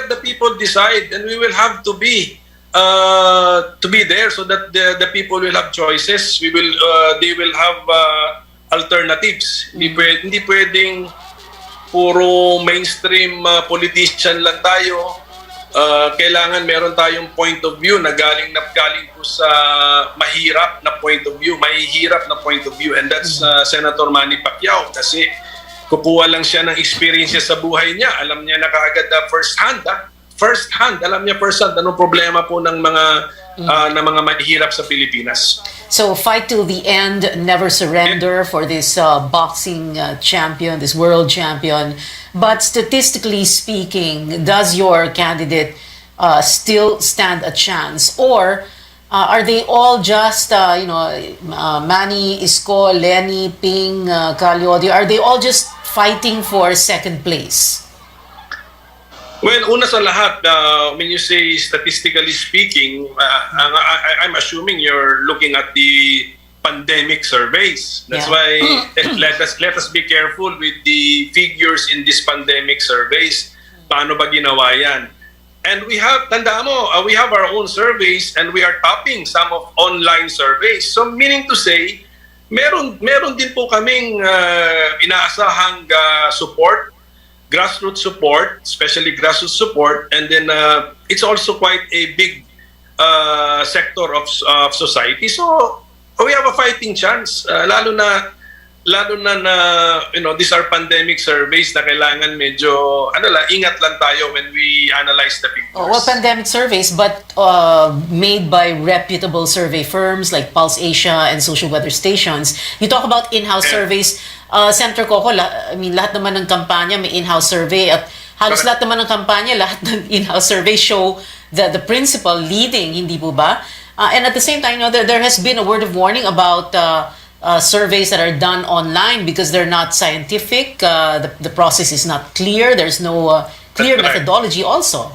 the people decide, and we will have to be there so that the people will have choices. They will have alternatives. Hindi pwedeng puro mainstream politician lang tayo. Kailangan meron tayong point of view na galing po sa mahihirap na point of view, and that's Senator Manny Pacquiao, kasi kukuha lang siya ng experience sa buhay niya. Alam niya na kaagad first hand, anong problema po ng mga mahihirap sa Pilipinas. So fight till the end, never surrender for this boxing champion, this world champion. But statistically speaking, does your candidate still stand a chance? Or are they all just, Manny, Isko, Lenny, Ping, Caliodio, are they all just fighting for second place? Well, una sa lahat, when you say statistically speaking, I'm assuming you're looking at the pandemic surveys. That's why let us be careful with the figures in these pandemic surveys. Paano ba ginawa yan? And tandaan mo, we have our own surveys, and we are topping some of online surveys. So meaning to say, meron din po kaming inaasahang support, grassroots support, especially grassroots support, and then it's also quite a big sector of society. So we have a fighting chance, lalo na these are pandemic surveys na kailangan medyo ingat lang tayo when we analyze the figures. Well, pandemic surveys, but made by reputable survey firms like Pulse Asia and Social Weather Stations. You talk about in-house surveys. Senator Coco, lahat naman ng kampanya may in-house survey, at halos lahat naman ng kampanya, lahat ng in-house survey show the principal leading, hindi po ba? And at the same time, there has been a word of warning about surveys that are done online because they're not scientific. The process is not clear. There's no clear methodology also.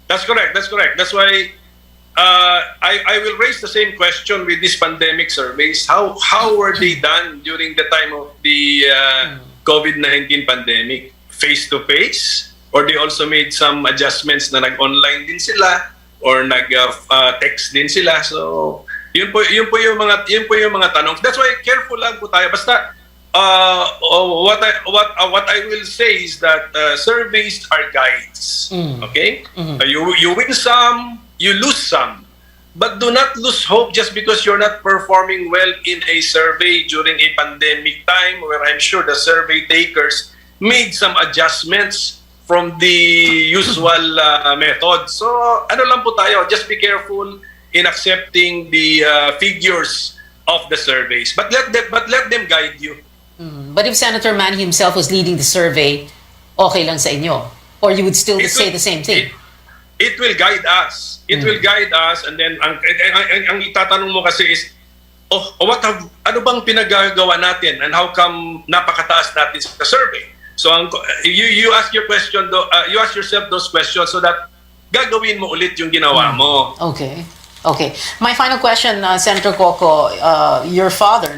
That's correct. That's why I will raise the same question with these pandemic surveys. How were they done during the time of the COVID-19 pandemic? Face-to-face? Or they also made some adjustments na nag-online din sila or nag-text din sila? So, yun po yung mga tanong. That's why careful lang po tayo. Basta what I will say is that surveys are guides. Okay? You win some, you lose some. But do not lose hope just because you're not performing well in a survey during a pandemic time where I'm sure the survey takers made some adjustments from the usual method. So, ano lang po tayo, just be careful in accepting the figures of the surveys. But let them guide you. But if Senator Manny himself was leading the survey, okay lang sa inyo? Or you would still say the same thing? It will guide us. It will guide us, and then ang itatanong mo kasi is, ano bang pinagagawa natin and how come napakataas natin sa survey? So you ask your question, you ask yourself those questions so that gagawin mo ulit yung ginawa mo. Okay. My final question, Senator Coco, your father,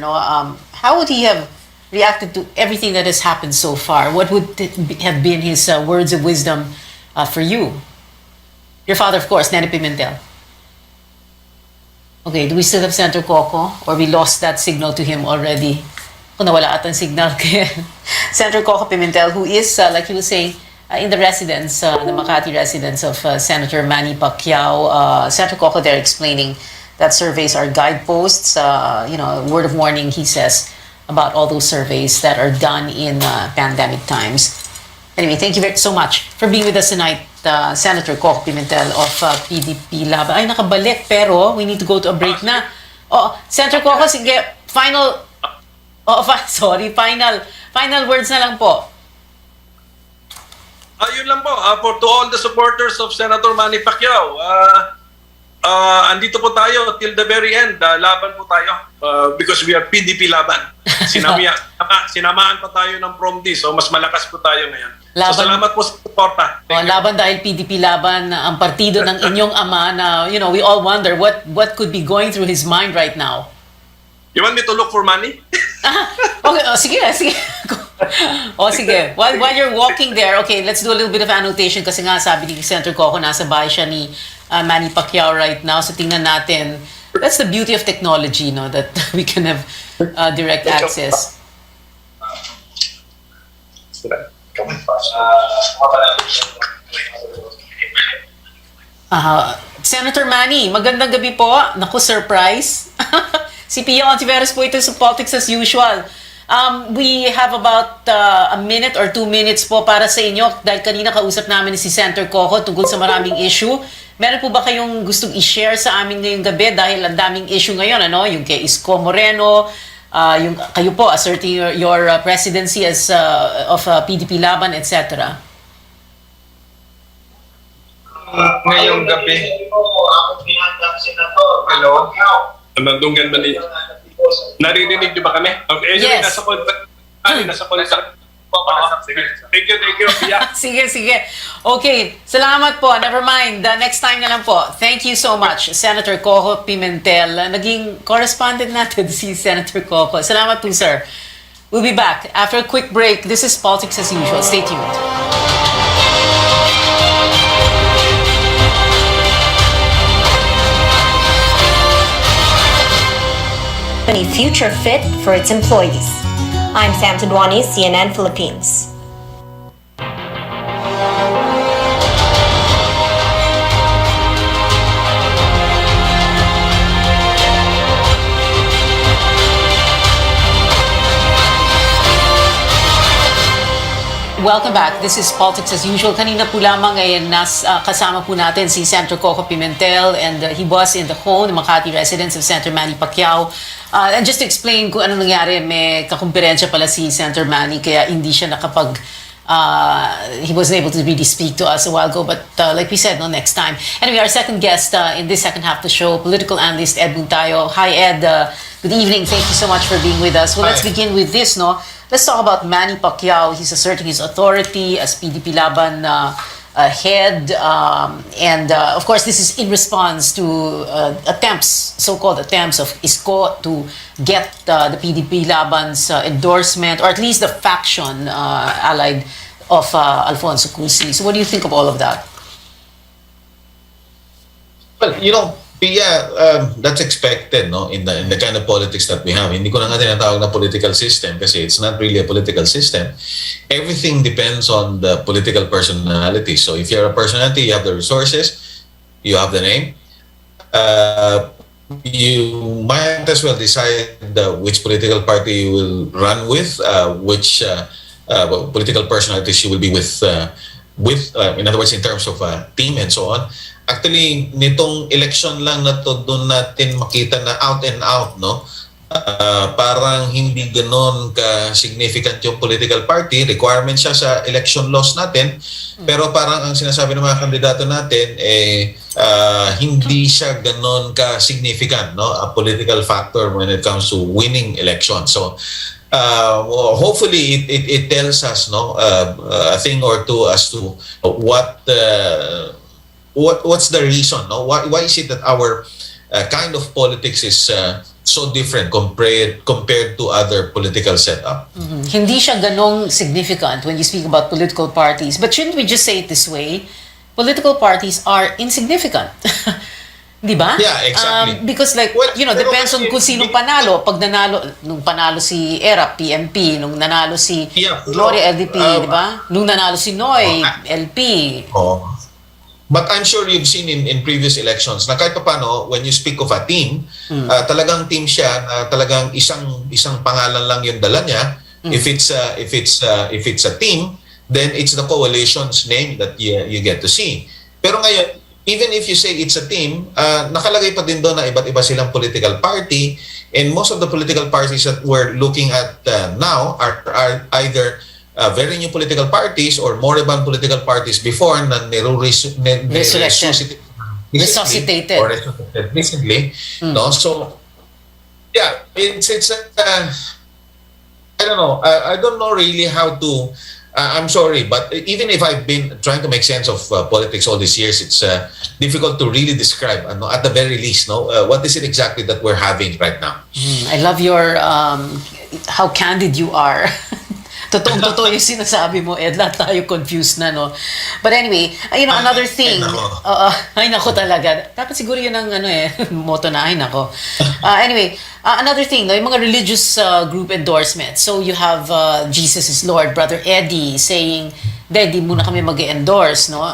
how would he have reacted to everything that has happened so far? What would have been his words of wisdom for you? Your father, of course, Nene Pimentel. Okay, do we still have Senator Coco? Or we lost that signal to him already? Kung nawala atang signal kay Senator Coco Pimentel, who is, like you were saying, in the residence, the Makati residence of Senator Manny Pacquiao. Senator Coco there explaining that surveys are guideposts. A word of warning, he says, about all those surveys that are done in pandemic times. Anyway, thank you so much for being with us tonight, Senator Coco Pimentel of PDP Laban. Ay, nakabalik, pero we need to go to a break na. Senator Coco, sige, final words na lang po. Yun lang po, to all the supporters of Senator Manny Pacquiao, andito po tayo till the very end. Laban po tayo because we are PDP Laban. Sinamaan pa tayo ng PROMD, so mas malakas po tayo ngayon. So salamat po sa suporta. Laban dahil PDP Laban, ang partido ng inyong ama na, we all wonder what could be going through his mind right now. You want me to look for money? Okay, sige. Sige. While you're walking there, okay, let's do a little bit of annotation kasi nga sabi ni Senator Coco, nasa bahay siya ni Manny Pacquiao right now. So tingnan natin. That's the beauty of technology, that we can have direct access. Senator Manny, magandang gabi po. Naku, surprise. Si Pio Ontiveros po ito sa Politics as Usual. We have about a minute or 2 minutes po para sa inyo dahil kanina kausap namin si Senator Coco tungkol sa maraming issue. Meron po ba kayong gustong i-share sa amin ngayong gabi dahil ang daming issue ngayon, yung kay Isko Moreno, yung kayo po asserting your presidency as of PDP Laban, etc. Ngayong gabi. Hello? Nandunggan ba niya? Naririnig niyo ba kami? Okay, yes. Nasa call. Thank you. Yeah. Sige. Okay, salamat po. Never mind. Next time na lang po. Thank you so much, Senator Coco Pimentel. Naging correspondent natin si Senator Coco. Salamat po, sir. We'll be back after a quick break. This is Politics as Usual. Stay tuned. Future fit for its employees. I'm Sam Tadwani, CNN Philippines. Welcome back. This is Politics as Usual. Kanina po lamang kasama po natin si Senator Coco Pimentel and he was in the home, the Makati residence of Senator Manny Pacquiao. And just to explain kung ano nangyari, may kakumperensya pala si Senator Manny kaya hindi siya he wasn't able to really speak to us a while ago, but like we said, next time. Anyway, our second guest in this second half of the show, political analyst Ed Buntayo. Hi Ed, good evening. Thank you so much for being with us. Well, let's begin with this, Let's talk about Manny Pacquiao. He's asserting his authority as PDP Laban head. And of course, this is in response to so-called attempts of Isko to get the PDP Laban's endorsement, or at least the faction allied of Alfonso Cusi. So what do you think of all of that? Well, that's expected, no, in the kind of politics that we have. Hindi ko na nga tinatawag na political system kasi it's not really a political system. Everything depends on the political personality. So if you're a personality, you have the resources, you have the name, you might as well decide which political party you will run with, which political personalities you will be with, in other words, in terms of team and so on. Actually, nitong election lang na to, doon natin makita na out and out, no? Parang hindi ganon ka-significant yung political party. Requirement siya sa election laws natin. Pero parang ang sinasabi ng mga kandidato natin, hindi siya ganon ka-significant, no? A political factor when it comes to winning elections. So, hopefully it tells us, no, a thing or two as to what's the reason, no? Why is it that our kind of politics is so different compared to other political setup? Hindi siya ganong significant when you speak about political parties. But shouldn't we just say it this way? Political parties are insignificant. Di ba? Yeah, exactly. Because depends on kung sinong panalo. Pag nung panalo si ERAP, PMP, nung nanalo si Gloria LDP, di ba? Nung nanalo si Noy, LP. But I'm sure you've seen in previous elections na kahit paano, when you speak of a team, talagang team siya, talagang isang pangalan lang yung dala niya. If it's a team, then it's the coalition's name that you get to see. Pero ngayon, even if you say it's a team, nakalagay pa din doon na iba't iba silang political party, and most of the political parties that we're looking at now are either very new political parties or moribund political parties before na resuscitated or resuscitated recently. No? So, yeah, it's I don't know. I don't know really how to. I'm sorry, but even if I've been trying to make sense of politics all these years, it's difficult to really describe. At the very least, no, what is it exactly that we're having right now? I love your how candid you are. Totoo yung sinasabi mo, Ed. Lahat tayo confused na, no? But anyway, another thing. Ay, nako talaga. Dapat siguro yun ang motto na, ay, nako. Anyway, another thing, no? Yung mga religious group endorsements. So you have Jesus is Lord, Brother Eddie, saying, di muna kami mag-endorse, no?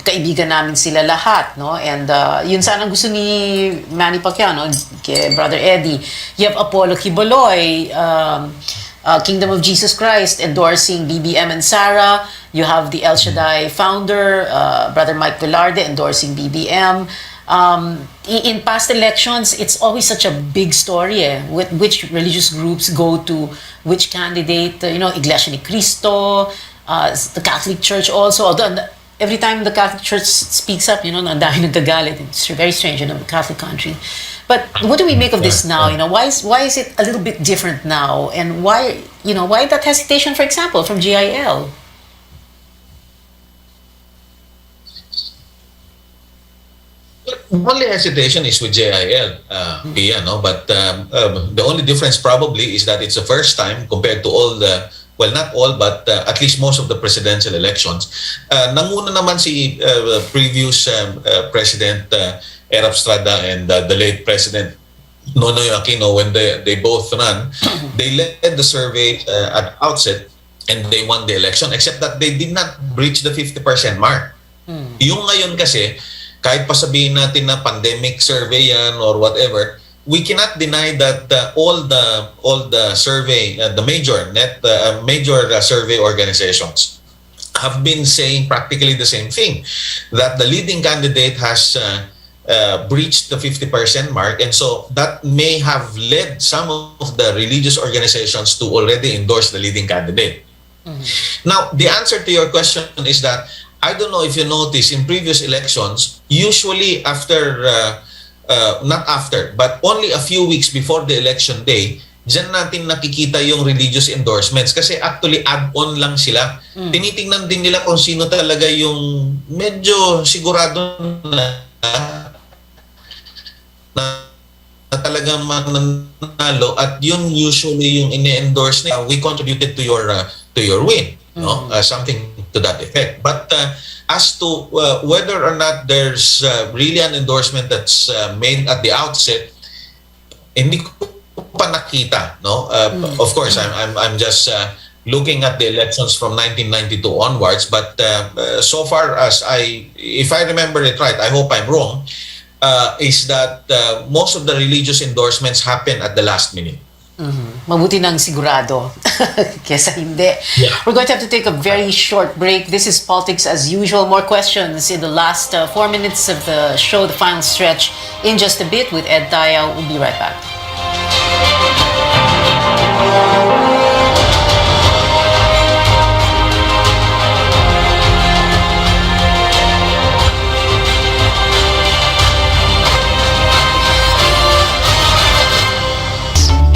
Kaibigan namin sila lahat, no? And yun sana gusto ni Manny Pacquiao, no? Kay Brother Eddie. You have Apollo Quiboloy, Kingdom of Jesus Christ endorsing BBM and Sarah. You have the El Shaddai founder, Brother Mike Velarde, endorsing BBM. In past elections, it's always such a big story, with which religious groups go to which candidate. Iglesia ni Cristo, the Catholic Church also. Although every time the Catholic Church speaks up, ang dami nagagalit. It's very strange, a Catholic country. But what do we make of this now? Why is it a little bit different now? And why that hesitation, for example, from GIL? Only hesitation is with JIL, Pia, no? But the only difference probably is that it's the first time compared to all the, well, not all, but at least most of the presidential elections. Nanguna naman si previous President Erap Estrada and the late President Nonoy Aquino, when they both ran, they led the survey at the outset and they won the election, except that they did not breach the 50% mark. Yung ngayon kasi, kahit pa sabihin natin na pandemic survey yan or whatever, we cannot deny that all the survey, the major survey organizations have been saying practically the same thing, that the leading candidate has breached the 50% mark, and so that may have led some of the religious organizations to already endorse the leading candidate. Now, the answer to your question is that I don't know if you notice in previous elections, usually after, not after, but only a few weeks before the election day, dyan natin nakikita yung religious endorsements kasi actually add-on lang sila. Tinitingnan din nila kung sino talaga yung medyo sigurado na talagang mananalo, at yun usually yung ini-endorse na we contributed to your win, no? Something to that effect. But as to whether or not there's really an endorsement that's made at the outset, hindi ko pa nakita, no? Of course, I'm just looking at the elections from 1992 onwards, but so far as if I remember it right, I hope I'm wrong, is that most of the religious endorsements happen at the last minute. Mabuti nang sigurado kesa hindi. Yeah. We're going to have to take a very short break. This is Politics as Usual. More questions in the last 4 minutes of the show, the final stretch, in just a bit with Ed Taya. We'll be right back.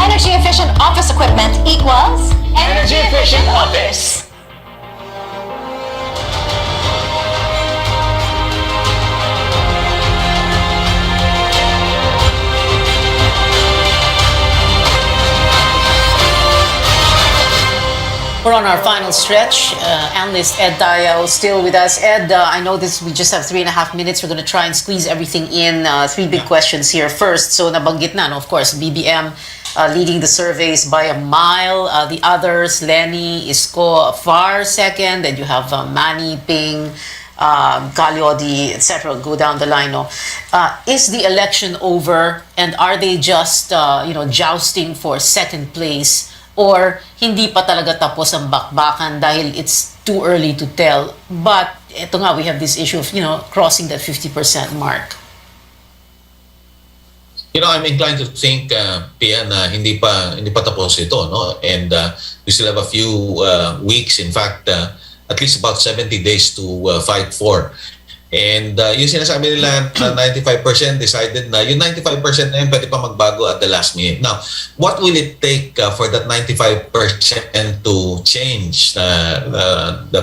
Energy efficient office equipment equals Energy efficient office. We're on our final stretch. Analyst Ed Taya still with us. Ed, I know we just have 3.5 minutes. We're going to try and squeeze everything in. 3 big questions here. First, so nabanggit na, no? Of course, BBM leading the surveys by a mile. The others, Lenny, Isko, far second. Then you have Manny, Ping, Calyodi, etc. Go down the line. No? Is the election over, and are they just jousting for second place? Or hindi pa talaga tapos ang bakbakan dahil it's too early to tell? But ito nga, we have this issue of crossing that 50% mark. I'm inclined to think, Pia, na hindi pa tapos ito, no? And we still have a few weeks, in fact, at least about 70 days to fight for. And yung sinasabi nila na 95% decided na, yung 95% na yun pwede pa magbago at the last minute. Now, what will it take for that 95% to change the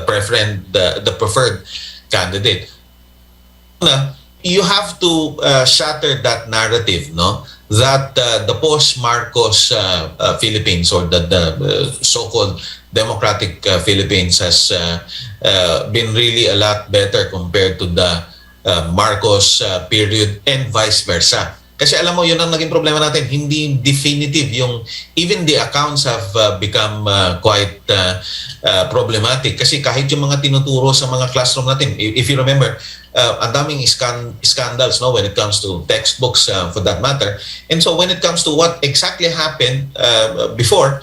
preferred candidate? You have to shatter that narrative, no? That the post-Marcos Philippines, or the so-called democratic Philippines, has been really a lot better compared to the Marcos period, and vice versa. Kasi alam mo, yun ang naging problema natin, hindi definitive even the accounts have become quite problematic. Kasi kahit yung mga tinuturo sa mga classroom natin, if you remember, ang daming scandals, no, when it comes to textbooks, for that matter. And so when it comes to what exactly happened before,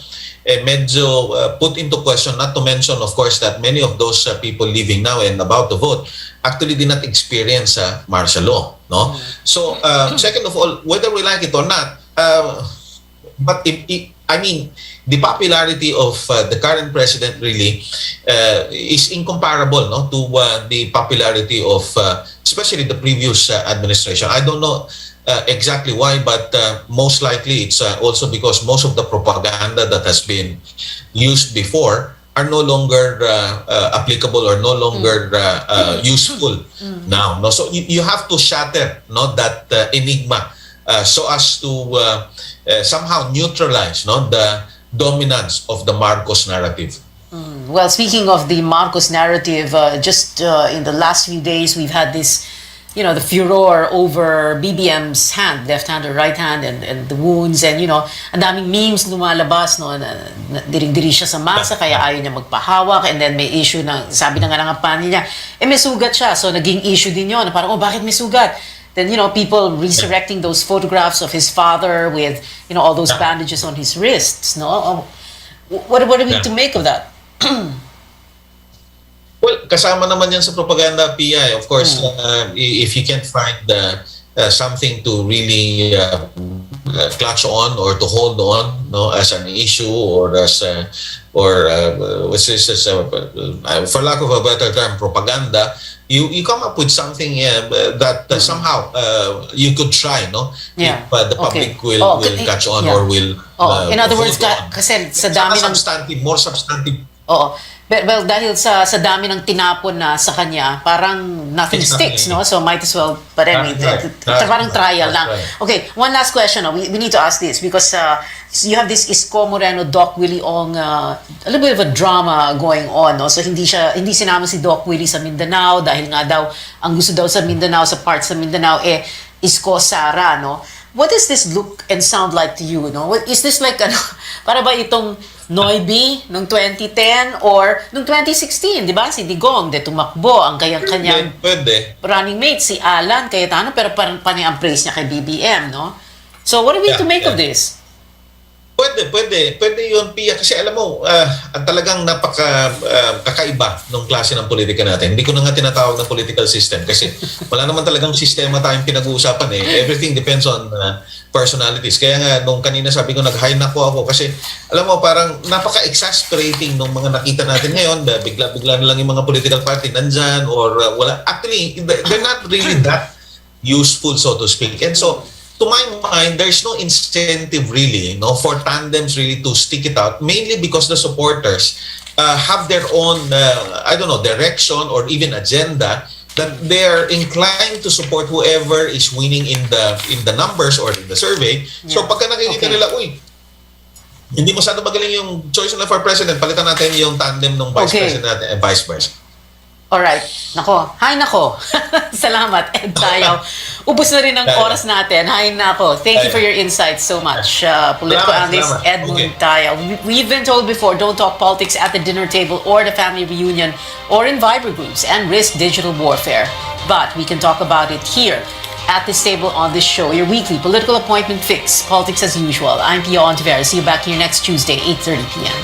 medyo put into question, not to mention, of course, that many of those people living now and about to vote actually did not experience martial law, no? So, second of all, whether we like it or not, but I mean, the popularity of the current president really is incomparable, no, to the popularity of especially the previous administration. I don't know exactly why, but most likely it's also because most of the propaganda that has been used before are no longer applicable or no longer useful now. No, so you have to shatter, no, that enigma so as to somehow neutralize, no, the dominance of the Marcos narrative. Well, speaking of the Marcos narrative, just in the last few days, we've had this, the furor over BBM's hand, left hand or right hand, and the wounds, and ang daming memes lumalabas, no, diring-diri siya sa masa, kaya ayaw niya magpahawak, and then may issue na, sabi na nga ng panel niya, may sugat siya, so naging issue din yun, parang, bakit may sugat? Then, people resurrecting those photographs of his father with, all those bandages on his wrists, no? What are we to make of that? Well, kasama naman yan sa propaganda, PI. Of course, if you can't find something to really clutch on or to hold on, no, as an issue, or as what's this, for lack of a better term, propaganda, you come up with something that somehow you could try, no? Yeah. If the public will catch on, or will in other words, kasi sa dami ng substantive, more substantive. Oo. Well, dahil sa dami ng tinapon na sa kanya, parang nothing sticks, no? So might as well, but anyway, parang trial lang. Okay, one last question. No? We need to ask this because you have this Isko Moreno, Doc Willie Ong, a little bit of a drama going on, no? So hindi sinama si Doc Willie sa Mindanao dahil nga daw, ang gusto daw sa Mindanao, sa parts sa Mindanao, Isko Sara, no? What does this look and sound like to you, no? Is this like, para ba itong Noibi nung 2010 or nung 2016, di ba? Si Digong, tumakbo ang kanyang running mate, si Alan Cayetano, pero parang ang praise niya kay BBM, no? So what are we to make of this? Pwede yun, Pia. Kasi alam mo, talagang kakaiba ng klase ng politika natin. Hindi ko na nga tinatawag na political system kasi wala naman talagang sistema tayong pinag-uusapan eh. Everything depends on personalities. Kaya nga, nung kanina sabi ko, nag-high na ako kasi alam mo, parang napaka-exasperating ng mga nakita natin ngayon. Bigla-bigla na lang yung mga political party nandyan or wala. Actually, they're not really that useful, so to speak. And so, to my mind, there's no incentive really, for tandems really to stick it out, mainly because the supporters have their own, direction or even agenda that they're inclined to support whoever is winning in the numbers or in the survey. Yeah. So pagka nakikita nila, hindi masyado magaling yung choice na for president, palitan natin yung tandem ng vice president and vice versa. Alright. Nako. Salamat, Ed Tayaw. Ubus na rin ang oras natin. Hay nako. Thank you for your insights so much. Political analyst Edmund Tayaw. We've been told before, don't talk politics at the dinner table or the family reunion or in Viber groups and risk digital warfare. But we can talk about it here at this table on this show, your weekly political appointment fix, politics as usual. I'm Pia Ontiveros. See you back here next Tuesday, 8:30 p.m.